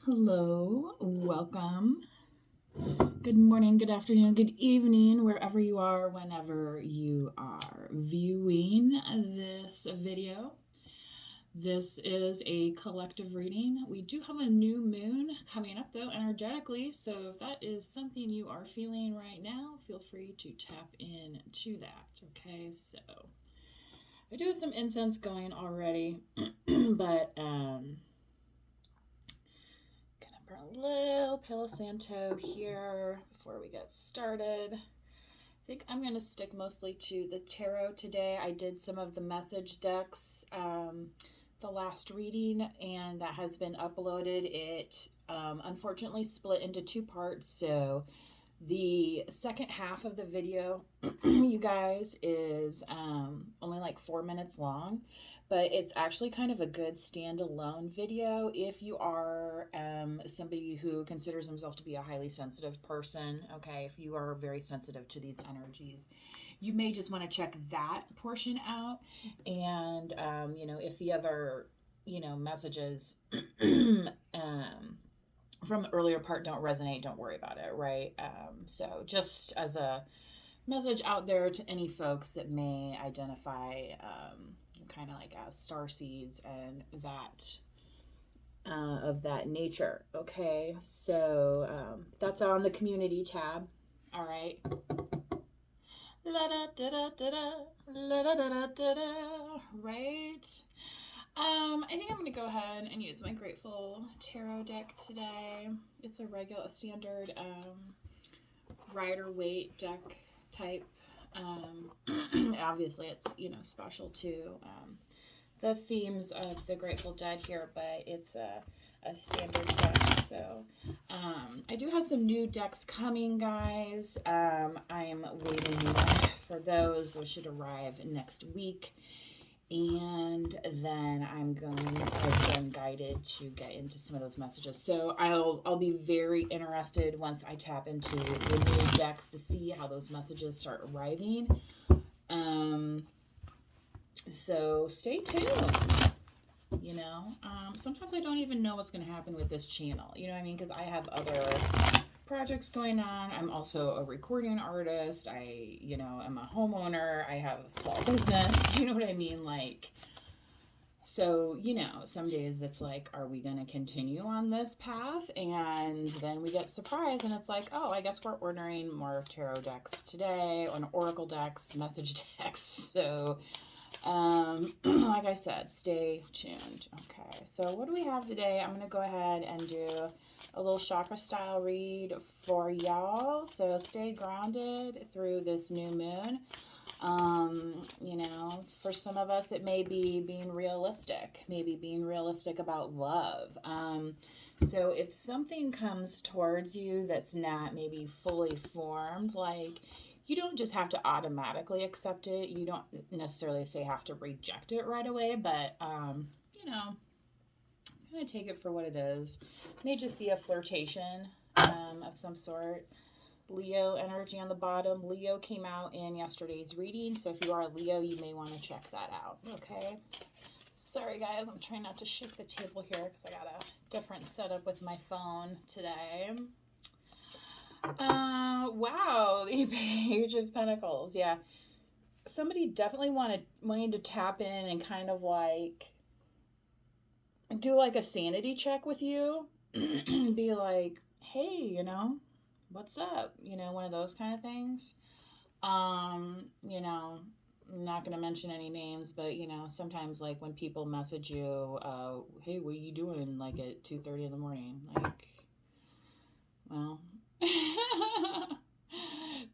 Hello, welcome. Good morning, good afternoon, good evening, wherever you are, whenever you are viewing this video. This is a collective reading. We do have a new moon coming up though, energetically, so if that is something you are feeling right now, feel free to tap into that, okay? So I do have some incense going already, but a little Palo Santo here before we get started. I think I'm going to stick mostly to the tarot today. I did some of the message decks the last reading, and that has been uploaded. It unfortunately split into two parts, so the second half of the video, you guys, is only like 4 minutes long, but it's actually kind of a good standalone video if you are somebody who considers himself to be a highly sensitive person. Okay, if you are very sensitive to these energies, you may just want to check that portion out. And if the other messages from the earlier part don't resonate, don't worry about it, right? So just as a message out there to any folks that may identify kind of like as star seeds and that of that nature. Okay, so that's on the community tab. All right. Right. I think I'm going to go ahead and use my Grateful Tarot deck today. It's a regular, standard Rider-Waite deck type. Obviously, it's, special to the themes of the Grateful Dead here, but it's a standard deck. So I do have some new decks coming, guys. I'm waiting for those. Those should arrive next week. And then I've been guided to get into some of those messages. So I'll be very interested once I tap into the new decks to see how those messages start arriving. So stay tuned. Sometimes I don't even know what's going to happen with this channel. You know what I mean? Because I have other projects going on. I'm also a recording artist. I am a homeowner. I have a small business. You know what I mean? So, some days it's like, are we going to continue on this path? And then we get surprised and it's like, oh, I guess we're ordering more tarot decks today, on oracle decks, message decks. So, like I said, stay tuned. Okay, so what do we have today? I'm going to go ahead and do a little chakra style read for y'all. So stay grounded through this new moon. For some of us, it may be being realistic, about love. So if something comes towards you that's not maybe fully formed, like, you don't just have to automatically accept it. You don't necessarily have to reject it right away, but, kind of take it for what it is. It may just be a flirtation of some sort. Leo energy on the bottom. Leo came out in yesterday's reading, so if you are a Leo, you may want to check that out, okay? Sorry, guys, I'm trying not to shake the table here because I got a different setup with my phone today. Wow, the Page of Pentacles. Yeah, somebody definitely wanting to tap in and kind of like do like a sanity check with you. Be like, hey, what's up? One of those kind of things. I'm not going to mention any names, but, sometimes like when people message you, hey, what are you doing like at 2:30 in the morning? Like, well,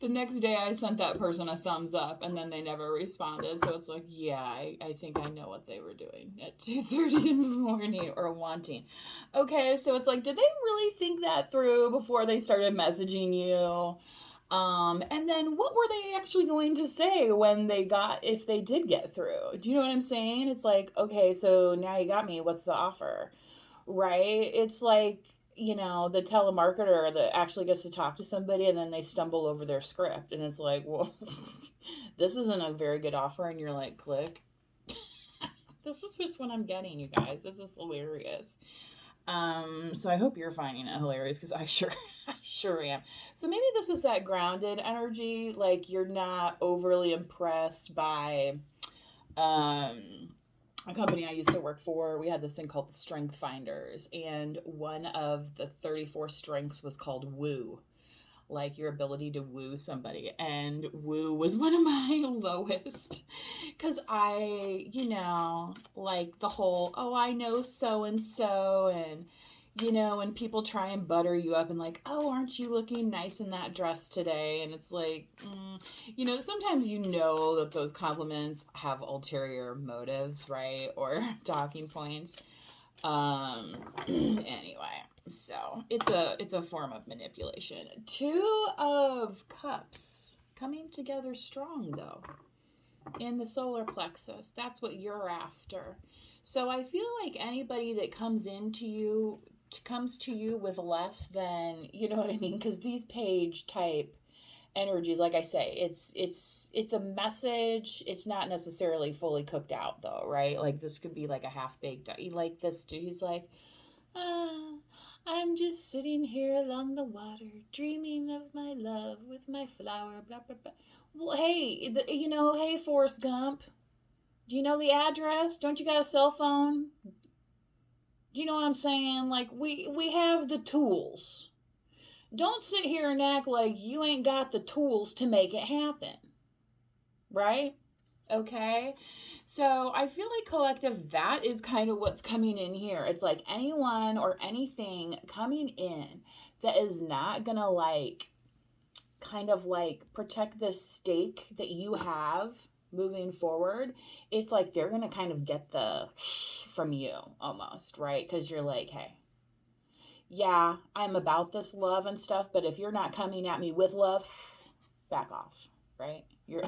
the next day I sent that person a thumbs up and then they never responded. So it's like, yeah, I think I know what they were doing at 2:30 in the morning or wanting. Okay, so it's like, did they really think that through before they started messaging you? And then what were they actually going to say if they did get through? Do you know what I'm saying? It's like, okay, so now you got me. What's the offer? Right? It's like, the telemarketer that actually gets to talk to somebody and then they stumble over their script and it's like, well, this isn't a very good offer. And you're like, click. This is just what I'm getting, you guys. This is hilarious. So I hope you're finding it hilarious because I sure am. So maybe this is that grounded energy, like you're not overly impressed by a company I used to work for. We had this thing called the Strength Finders, and one of the 34 strengths was called woo, like your ability to woo somebody. And woo was one of my lowest because like the whole, oh, I know so and so, and when people try and butter you up and like, oh, aren't you looking nice in that dress today? And it's like, sometimes that those compliments have ulterior motives, right? Or talking points. Anyway, so it's a form of manipulation. Two of Cups coming together strong though in the solar plexus. That's what you're after. So I feel like anybody that comes to you with less than, you know what I mean? Because these page type energies, like I say, it's a message. It's not necessarily fully cooked out though, right? Like this could be like a half baked. Like this dude, he's like, ah, I'm just sitting here along the water, dreaming of my love with my flower, blah blah blah. Well, hey, hey, Forrest Gump, do you know the address? Don't you got a cell phone? Do you know what I'm saying? Like we have the tools. Don't sit here and act like you ain't got the tools to make it happen. Right? Okay. So I feel like collective, that is kind of what's coming in here. It's like anyone or anything coming in that is not gonna like kind of like protect the stake that you have moving forward. It's like they're gonna kind of get the from you almost, right? Because you're like, hey, yeah, I'm about this love and stuff, but if you're not coming at me with love, back off, right? You're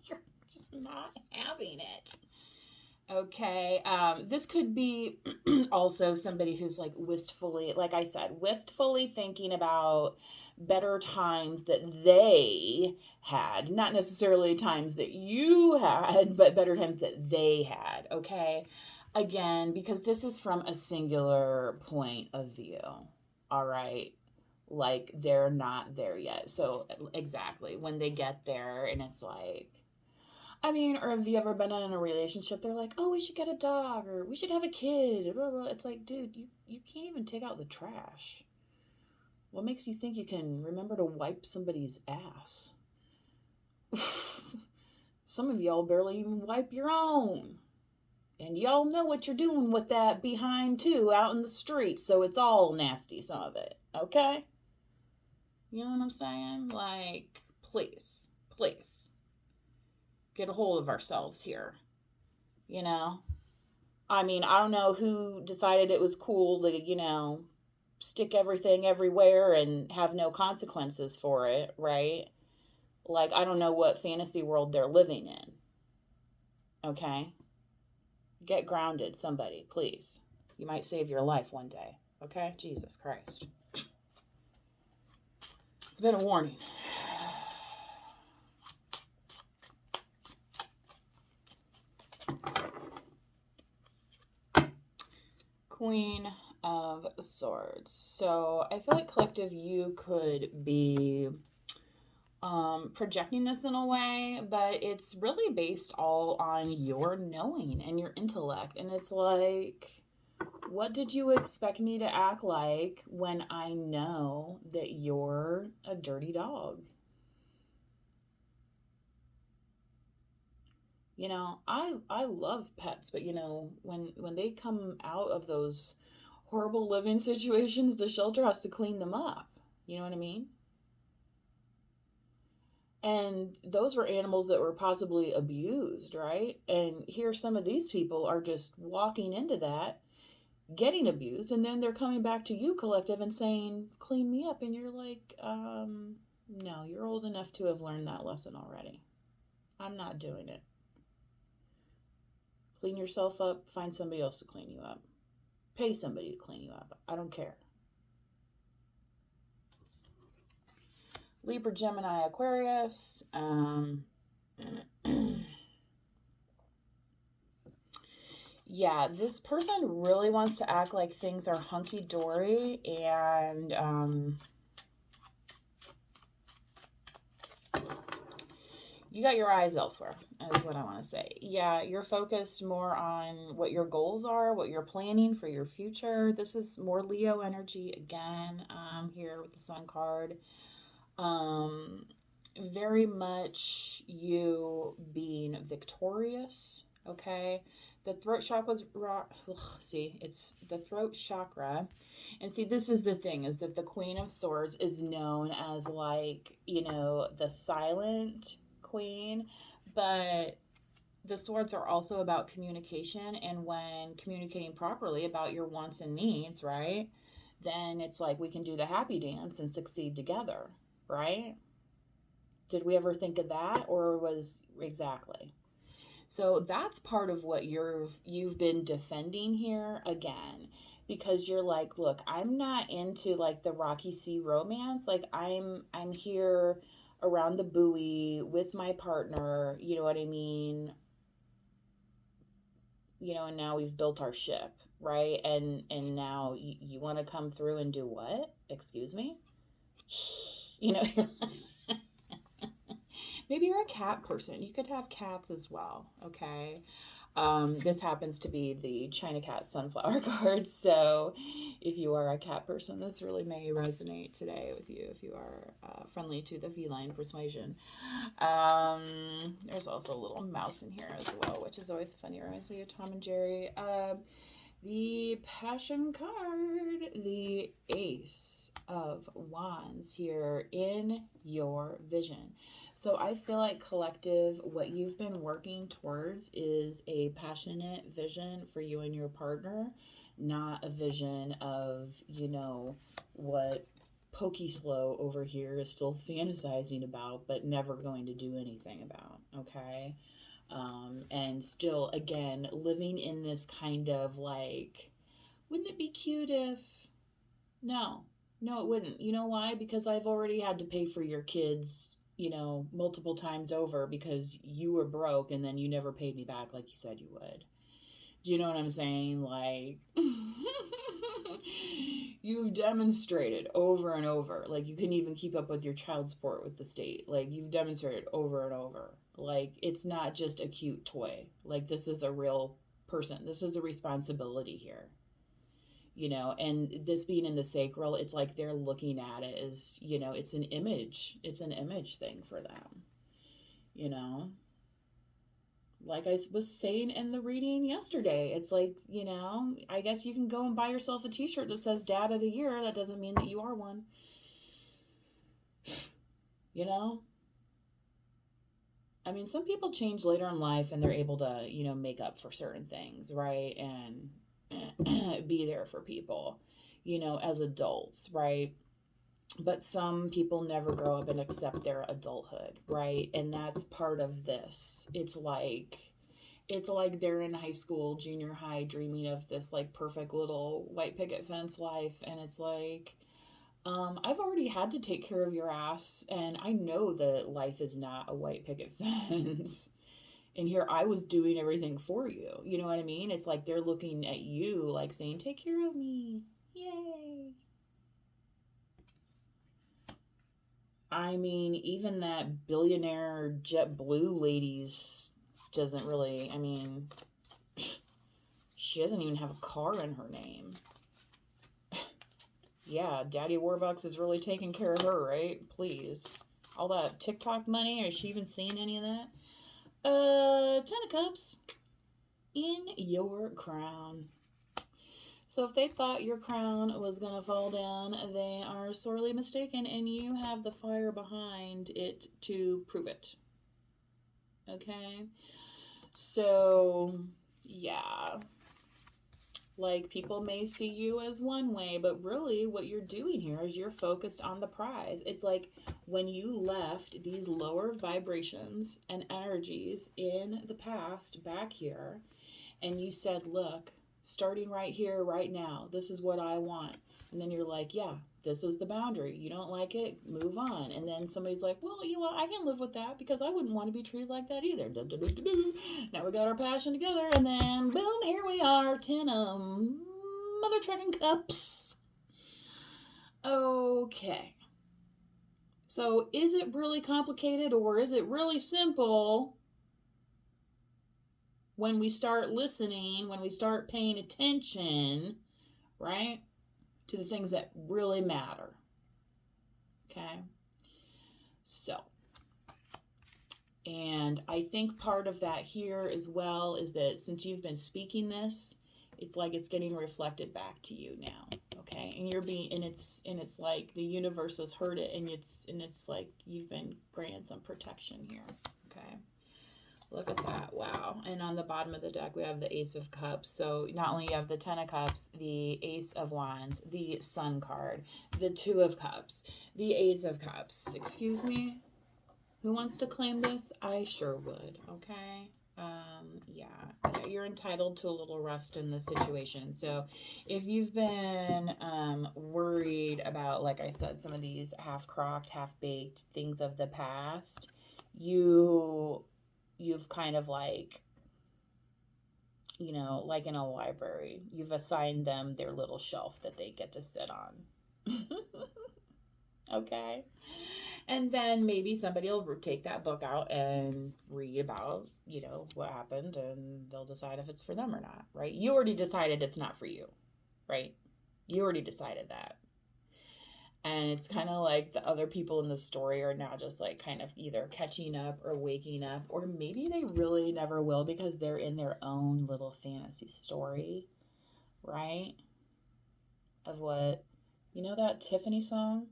you're just not having it. Okay. This could be also somebody who's like wistfully, like I said, wistfully thinking about better times that they had, not necessarily times that you had, but better times that they had. Okay. Again, because this is from a singular point of view. All right. Like they're not there yet. So, exactly. When they get there, and it's like, I mean, or have you ever been in a relationship? They're like, oh, we should get a dog, or we should have a kid. Blah, blah. It's like, dude, you can't even take out the trash. What makes you think you can remember to wipe somebody's ass? Some of y'all barely even wipe your own. And y'all know what you're doing with that behind, too, out in the streets. So it's all nasty, some of it. Okay? You know what I'm saying? Like, please, please. Get a hold of ourselves here. You know? I mean, I don't know who decided it was cool to, stick everything everywhere and have no consequences for it, right? Like, I don't know what fantasy world they're living in. Okay? Get grounded, somebody, please. You might save your life one day. Okay? Jesus Christ. It's been a warning. Queen of Swords. So I feel like collective, you could be projecting this in a way, but it's really based all on your knowing and your intellect. And it's like, what did you expect me to act like when I know that you're a dirty dog? I love pets, but when they come out of those horrible living situations, the shelter has to clean them up. You know what I mean? And those were animals that were possibly abused, right? And here some of these people are just walking into that, getting abused, and then they're coming back to you, collective, and saying, clean me up. And you're like, no, you're old enough to have learned that lesson already. I'm not doing it. Clean yourself up, find somebody else to clean you up. Pay somebody to clean you up. I don't care. Libra, Gemini, Aquarius. Yeah, this person really wants to act like things are hunky-dory, and you got your eyes elsewhere, is what I want to say. Yeah, you're focused more on what your goals are, what you're planning for your future. This is more Leo energy again, here with the Sun card. Um, Very much you being victorious, okay? The throat chakra's see, it's the throat chakra. And see, this is the thing, is that the Queen of Swords is known as, like, the silent queen, but the swords are also about communication, and when communicating properly about your wants and needs, right? Then it's like we can do the happy dance and succeed together, right? Did we ever think of that, or was exactly? So that's part of what you've been defending here again, because you're like, look, I'm not into like the Rocky Sea romance. Like I'm here around the buoy with my partner, you know what I mean? And now we've built our ship, right? And now you want to come through and do what? Excuse me? You know, maybe you're a cat person. You could have cats as well, okay? This happens to be the China Cat Sunflower card, so if you are a cat person, this really may resonate today with you if you are friendly to the feline persuasion. There's also a little mouse in here as well, which is always funny. Reminds me of Tom and Jerry. The Passion card, the Ace of Wands here in your vision. So I feel like collective, what you've been working towards is a passionate vision for you and your partner, not a vision of, what Pokey Slow over here is still fantasizing about, but never going to do anything about, okay? And still, again, living in this kind of like, wouldn't it be cute if, no, it wouldn't. You know why? Because I've already had to pay for your kids, multiple times over because you were broke and then you never paid me back like you said you would. Do you know what I'm saying? Like, you've demonstrated over and over, like, you couldn't even keep up with your child support with the state. Like, you've demonstrated over and over. Like, it's not just a cute toy. Like, this is a real person. This is a responsibility here. And this being in the sacral, it's like they're looking at it as, it's an image. It's an image thing for them, like I was saying in the reading yesterday. It's like, I guess you can go and buy yourself a t-shirt that says Dad of the Year. That doesn't mean that you are one. I mean, some people change later in life and they're able to, make up for certain things, right? And be there for people, as adults, right? But some people never grow up and accept their adulthood, right? And that's part of this. It's like they're in high school, junior high, dreaming of this like perfect little white picket fence life, and it's like, I've already had to take care of your ass, and I know that life is not a white picket fence. And here I was doing everything for you. You know what I mean? It's like they're looking at you like saying, take care of me. Yay. I mean, even that billionaire JetBlue lady's doesn't really, I mean, she doesn't even have a car in her name. Yeah, Daddy Warbucks is really taking care of her, right? Please. All that TikTok money, is she even seeing any of that? 10 of Cups in your crown. So if they thought your crown was going to fall down, they are sorely mistaken, and you have the fire behind it to prove it. Okay? So, yeah. Like, people may see you as one way, but really what you're doing here is you're focused on the prize. It's like when you left these lower vibrations and energies in the past back here, and you said, look, starting right here, right now, this is what I want. And then you're like, yeah, This is the boundary. You don't like it, move on. And then somebody's like, well, you know what? I can live with that because I wouldn't want to be treated like that either. Now we got our passion together, and then boom, here we are, 10 mother trucking cups. Okay. So is it really complicated or is it really simple when we start listening, when we start paying attention, right, to the things that really matter? Okay. So, and I think part of that here as well is that since you've been speaking this, it's like it's getting reflected back to you now. Okay. And you're being, and it's like the universe has heard it, and it's like you've been granted some protection here. Okay. Look at that. Wow. And on the bottom of the deck, we have the Ace of Cups. So not only you have the 10 of Cups, the Ace of Wands, the Sun card, the 2 of Cups, the Ace of Cups. Excuse me? Who wants to claim this? I sure would. Okay. Yeah, you're entitled to a little rest in this situation. So if you've been worried about, like I said, some of these half-crocked, half-baked things of the past, you've kind of like, you know, like in a library, you've assigned them their little shelf that they get to sit on. Okay. And then maybe somebody will take that book out and read about, you know, what happened, and they'll decide if it's for them or not, right? You already decided it's not for you, right? You already decided that. And it's kind of like the other people in the story are now just like kind of either catching up or waking up, or maybe they really never will because they're in their own little fantasy story, right? Of what, you know that Tiffany song?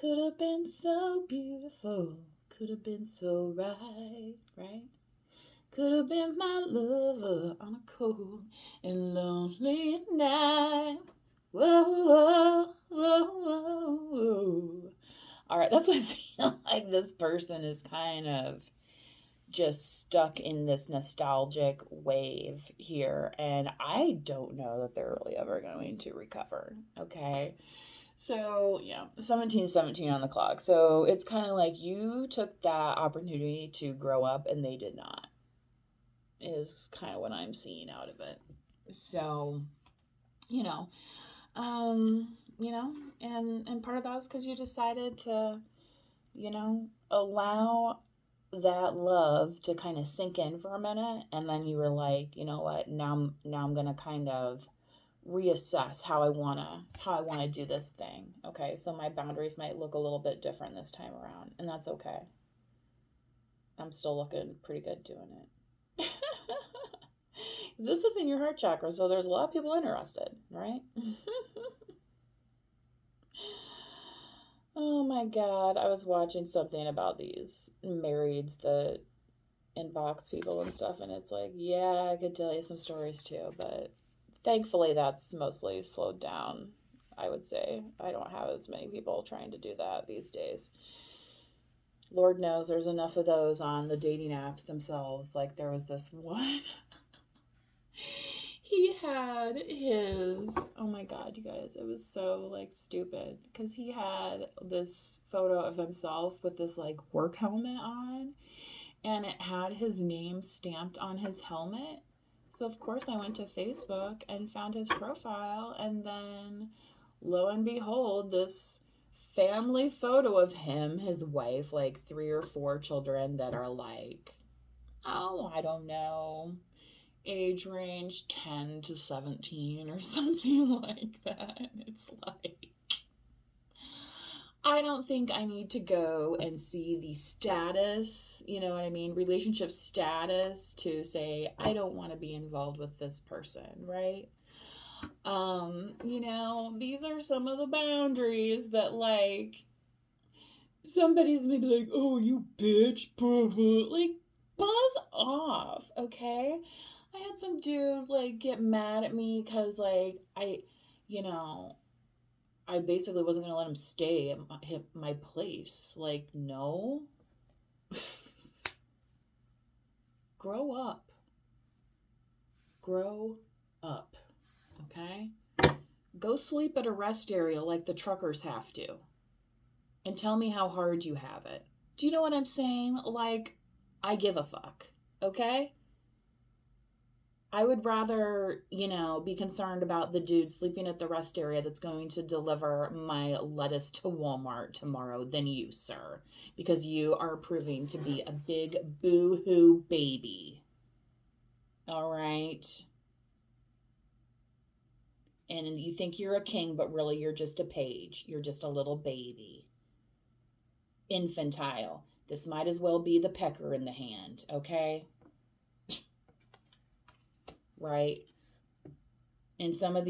Could have been so beautiful, could have been so right, right? Could have been my lover on a cold and lonely night. Whoa, whoa, whoa, whoa, whoa. All right, that's what I feel like this person is kind of just stuck in this nostalgic wave here, and I don't know that they're really ever going to recover, okay? So, yeah, 1717 on the clock. So it's kind of like you took that opportunity to grow up and they did not, is kind of what I'm seeing out of it. So, you know, and part of that is because you decided to, you know, allow that love to kind of sink in for a minute, and then you were like, you know what, now I'm gonna kind of reassess how I wanna do this thing. Okay, so my boundaries might look a little bit different this time around, and that's okay. I'm still looking pretty good doing it. This is in your heart chakra, so there's a lot of people interested, right? Oh my God, I was watching something about these marrieds that inbox people and stuff, and it's like, yeah, I could tell you some stories too, but thankfully that's mostly slowed down, I would say. I don't have as many people trying to do that these days. Lord knows there's enough of those on the dating apps themselves. Like there was this one. He had his, oh my God, you guys, it was so like stupid because he had this photo of himself with this like work helmet on, and it had his name stamped on his helmet. So of course I went to Facebook and found his profile, and then lo and behold, this family photo of him, his wife, like 3 or 4 children that are like, oh, I don't know, age range 10 to 17 or something like that. It's like, I don't think I need to go and see the status, you know what I mean, relationship status to say I don't want to be involved with this person, right? You know, these are some of the boundaries that like somebody's maybe like, oh, you bitch, blah, blah. Like buzz off, okay? I had some dude like get mad at me because like I basically wasn't going to let him stay at my place. Like, no. Grow up. Grow up. Okay? Go sleep at a rest area like the truckers have to. And tell me how hard you have it. Do you know what I'm saying? Like, I give a fuck. Okay? I would rather, be concerned about the dude sleeping at the rest area that's going to deliver my lettuce to Walmart tomorrow than you, sir. Because you are proving to be a big boo-hoo baby. All right? And you think you're a king, but really you're just a page. You're just a little baby. Infantile. This might as well be the pecker in the hand, okay? Right? And some of